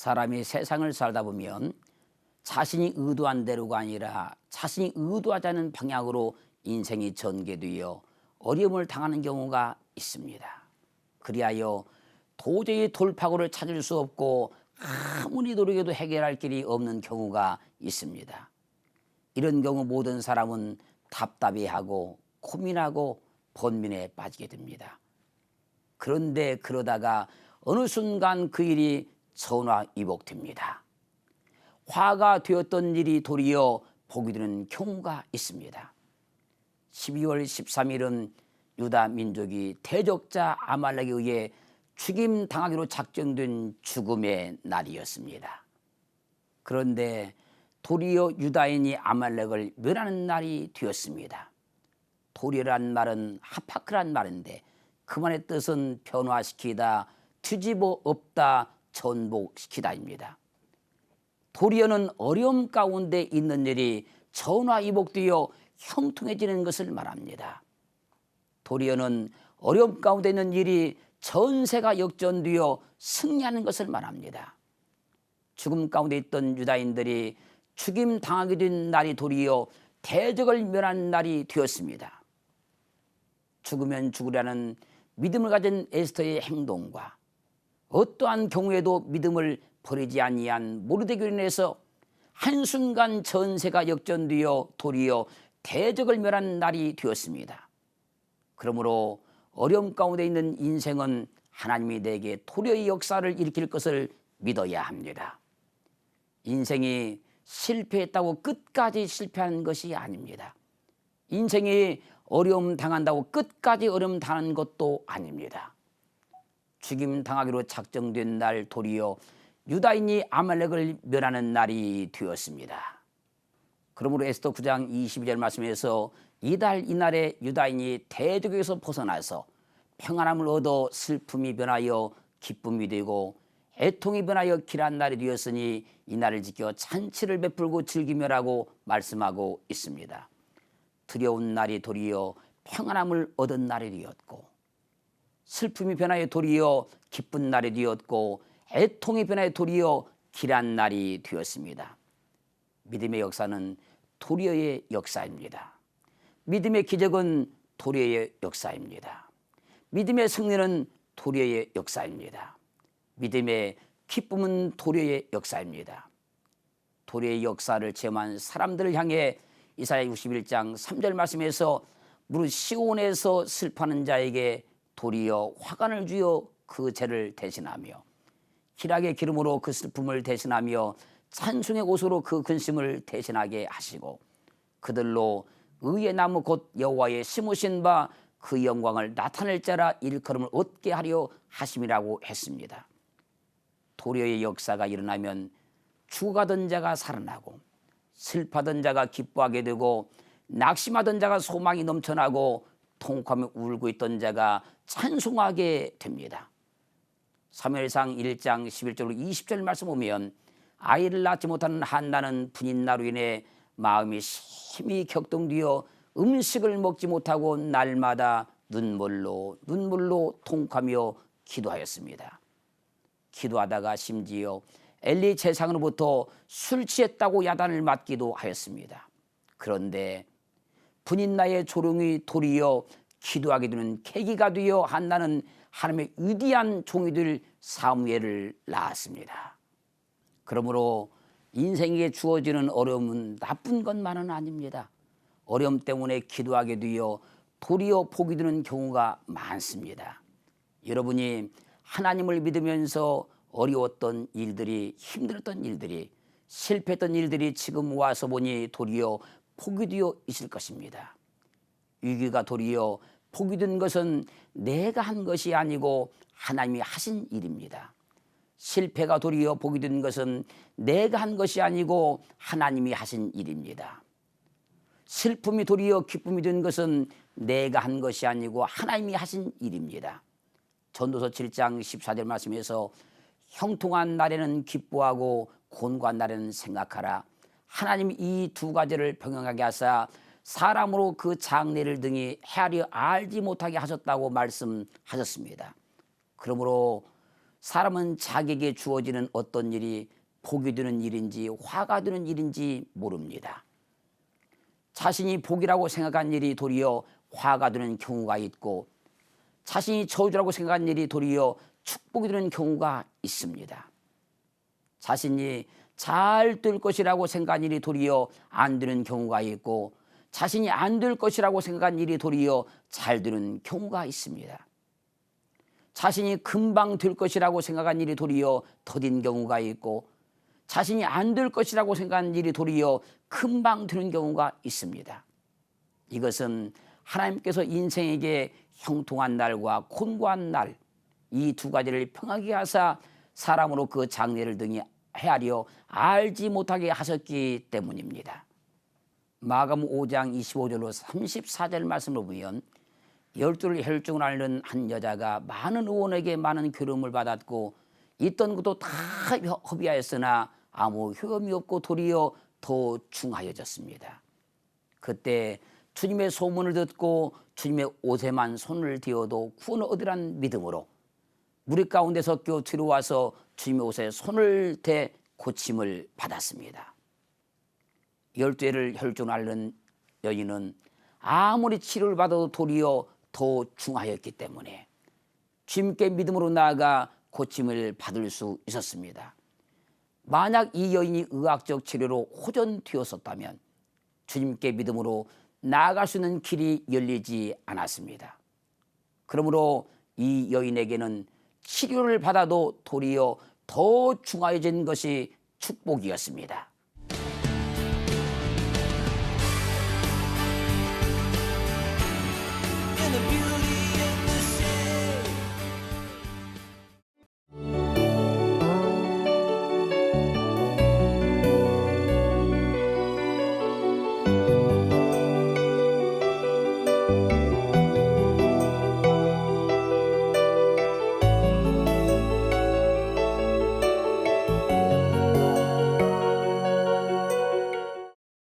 사람이 세상을 살다 보면 자신이 의도한 대로가 아니라 자신이 의도하지 않은 방향으로 인생이 전개되어 어려움을 당하는 경우가 있습니다. 그리하여 도저히 돌파구를 찾을 수 없고 아무리 노력해도 해결할 길이 없는 경우가 있습니다. 이런 경우 모든 사람은 답답해하고 고민하고 번민에 빠지게 됩니다. 그런데 그러다가 어느 순간 그 일이 전화위복됩니다. 화가 되었던 일이 도리어 복이 되는 경우가 있습니다. 12월 13일은 유다 민족이 대적자 아말렉에 의해 죽임당하기로 작정된 죽음의 날이었습니다. 그런데 도리어 유다인이 아말렉을 멸하는 날이 되었습니다. 도리어란 말은 하파크란 말인데 그 말의 뜻은 변화시키다, 뒤집어 엎다, 전복시키다입니다. 도리어는 어려움 가운데 있는 일이 전화위복되어 형통해지는 것을 말합니다. 도리어는 어려움 가운데 있는 일이 전세가 역전되어 승리하는 것을 말합니다. 죽음 가운데 있던 유다인들이 죽임당하게 된 날이 도리어 대적을 멸하는 날이 되었습니다. 죽으면 죽으라는 믿음을 가진 에스더의 행동과 어떠한 경우에도 믿음을 버리지 아니한 모르드게로 인해서 한순간 전세가 역전되어 도리어 대적을 멸한 날이 되었습니다. 그러므로 어려움 가운데 있는 인생은 하나님이 내게 도리어의 역사를 일으킬 것을 믿어야 합니다. 인생이 실패했다고 끝까지 실패하는 것이 아닙니다. 인생이 어려움 당한다고 끝까지 어려움 당하는 것도 아닙니다. 죽임 당하기로 작정된 날 도리어 유다인이 아말렉을 멸하는 날이 되었습니다. 그러므로 에스더 9장 22절 말씀에서 이날에 유다인이 대적에서 벗어나서 평안함을 얻어 슬픔이 변하여 기쁨이 되고 애통이 변하여 길한 날이 되었으니 이 날을 지켜 잔치를 베풀고 즐기며라고 말씀하고 있습니다. 두려운 날이 도리어 평안함을 얻은 날이 되었고 슬픔이 변하여 도리어 기쁜 날이 되었고 애통이 변하여 도리어 길한 날이 되었습니다. 믿음의 역사는 도리어의 역사입니다. 믿음의 기적은 도리어의 역사입니다. 믿음의 승리는 도리어의 역사입니다. 믿음의 기쁨은 도리어의 역사입니다. 도리어의 역사를 체험한 사람들을 향해 이사야 61장 3절 말씀에서 무릇 시온에서 슬퍼하는 자에게 도리어 화관을 주어 그 죄를 대신하며 희락의 기름으로 그 슬픔을 대신하며 찬송의 옷으로 그 근심을 대신하게 하시고 그들로 의의 나무 곧 여호와의 심으신 바 그 영광을 나타낼 자라 일컬음을 얻게 하려 하심이라고 했습니다. 도리어의 역사가 일어나면 죽어가던 자가 살아나고 슬퍼하던 자가 기뻐하게 되고 낙심하던 자가 소망이 넘쳐나고 통곡하며 울고 있던 자가 찬송하게 됩니다. 사무엘상 1장 11절로 20절 말씀 보면 아이를 낳지 못하는 한나는 분인나로 인해 마음이 심히 격동되어 음식을 먹지 못하고 날마다 눈물로 통곡하며 기도하였습니다. 기도하다가 심지어 엘리 제사장으로부터 술 취했다고 야단을 맞기도 하였습니다. 그런데 분인나의 조롱이 도리어 기도하게 되는 계기가 되어 한나는 하나님의 위대한 종이 될 사무엘을 낳았습니다. 그러므로 인생에 주어지는 어려움은 나쁜 것만은 아닙니다. 어려움 때문에 기도하게 되어 도리어 복이 되는 경우가 많습니다. 여러분이 하나님을 믿으면서 어려웠던 일들이, 힘들었던 일들이, 실패했던 일들이 지금 와서 보니 도리어 복이 되어 있을 것입니다. 위기가 도리어 복이 된 것은 내가 한 것이 아니고 하나님이 하신 일입니다. 실패가 도리어 복이 된 것은 내가 한 것이 아니고 하나님이 하신 일입니다. 슬픔이 도리어 기쁨이 된 것은 내가 한 것이 아니고 하나님이 하신 일입니다. 전도서 7장 14절 말씀에서 형통한 날에는 기뻐하고 곤고한 날에는 생각하라. 하나님이 이 두 가지를 병행하게 하사 사람으로 그 장래를 등이 헤아려 알지 못하게 하셨다고 말씀하셨습니다. 그러므로 사람은 자기에게 주어지는 어떤 일이 복이 되는 일인지 화가 되는 일인지 모릅니다. 자신이 복이라고 생각한 일이 도리어 화가 되는 경우가 있고, 자신이 저주라고 생각한 일이 도리어 축복이 되는 경우가 있습니다. 자신이 잘 될 것이라고 생각한 일이 도리어 안 되는 경우가 있고, 자신이 안 될 것이라고 생각한 일이 도리어 잘 되는 경우가 있습니다. 자신이 금방 될 것이라고 생각한 일이 도리어 더딘 경우가 있고, 자신이 안 될 것이라고 생각한 일이 도리어 금방 되는 경우가 있습니다. 이것은 하나님께서 인생에게 형통한 날과 곤고한 날, 이 두 가지를 평하게 하사 사람으로 그 장래를 등에 헤아려 알지 못하게 하셨기 때문입니다. 마가복음 5장 25절로 34절 말씀을 보면, 12를 혈중을 앓는 한 여자가 많은 의원에게 많은 괴로움을 받았고 있던 것도 다 허비하였으나 아무 효험이 없고 도리어 더 중하여졌습니다. 그때 주님의 소문을 듣고 주님의 옷에만 손을 띄어도 구원을 얻으란 믿음으로 무리 가운데서 껴 들어와서 주님의 옷에 손을 대 고침을 받았습니다. 12회를 혈중을 앓는 여인은 아무리 치료를 받아도 도리어 더 중하였기 때문에 주님께 믿음으로 나아가 고침을 받을 수 있었습니다. 만약 이 여인이 의학적 치료로 호전되었었다면 주님께 믿음으로 나아갈 수 있는 길이 열리지 않았습니다. 그러므로 이 여인에게는 치료를 받아도 도리어 더 중하여진 것이 축복이었습니다.